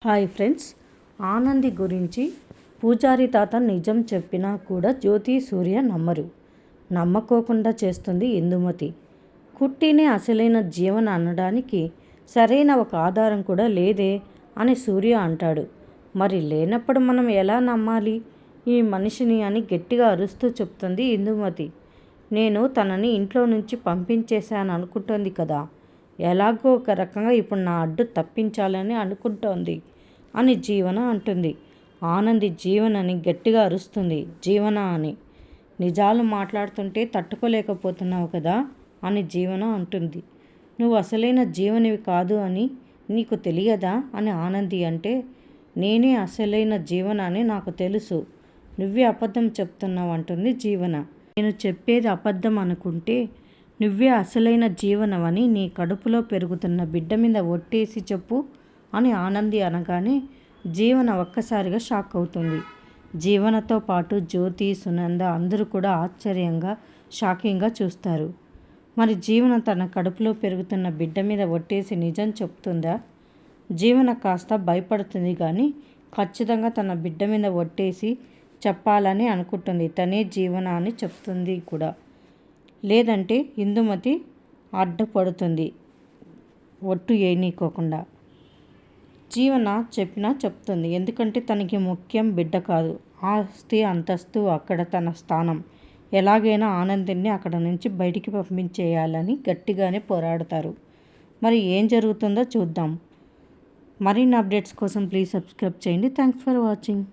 Hi friends, Anandi గురించి పూజారి తాత నిజం చెప్పినా కూడా జ్యోతి సూర్య నమ్మరు. నమ్మకోకుండా చేస్తుంది ఇందుమతి. కుట్టినే అసలైన జీవన అనడానికి సరైన ఒక ఆధారం కూడా లేదే అని సూర్య అంటాడు. మరి లేనప్పుడు మనం ఎలా నమ్మాలి ఈ మనిషిని అని గట్టిగా అరుస్తూ చెప్తుంది ఇందుమతి. నేను తనని ఇంట్లో నుంచి పంపించేశాను అనుకుంటోంది కదా, ఎలాగో ఒక రకంగా ఇప్పుడు నా అడ్డు తప్పించాలని అనుకుంటోంది అని జీవన అంటుంది. ఆనంది జీవనని గట్టిగా అరుస్తుంది. జీవన అని నిజాలు మాట్లాడుతుంటే తట్టుకోలేకపోతున్నావు కదా అని జీవన అంటుంది. నువ్వు అసలైన జీవనివి కాదు అని నీకు తెలియదా అని ఆనంది అంటే, నేనే అసలైన జీవన అని నాకు తెలుసు, నువ్వే అబద్ధం చెప్తున్నావు అంటుంది జీవన. నేను చెప్పేది అబద్ధం అనుకుంటే నువ్వే అసలైన జీవనవని నీ కడుపులో పెరుగుతున్న బిడ్డ మీద ఒట్టేసి చెప్పు అని ఆనంది అనగానే జీవన ఒక్కసారిగా షాక్ అవుతుంది. జీవనతో పాటు జ్యోతి, సునంద అందరూ కూడా ఆశ్చర్యంగా షాకింగ్గా చూస్తారు. మరి జీవన తన కడుపులో పెరుగుతున్న బిడ్డ మీద ఒట్టేసి నిజం చెప్తుందా? జీవన కాస్త భయపడుతుంది కానీ ఖచ్చితంగా తన బిడ్డ మీద ఒట్టేసి చెప్పాలని అనుకుంటుంది. తనే జీవన అని చెప్తుంది కూడా. లేదంటే ఇందుమతి అడ్డుపడుతుంది ఒట్టు వేయనీకోకుండా. జీవన చెప్పినా చెప్తుంది. ఎందుకంటే తనకి ముఖ్యం బిడ్డ కాదు, ఆస్తి అంతస్తు అక్కడ తన స్థానం. ఎలాగైనా ఆనందిని అక్కడ నుంచి బయటికి పంపించేయాలని గట్టిగానే పోరాడతారు. మరి ఏం జరుగుతుందో చూద్దాం. మరిన్ని అప్డేట్స్ కోసం ప్లీజ్ సబ్స్క్రైబ్ చేయండి. Thanks for watching.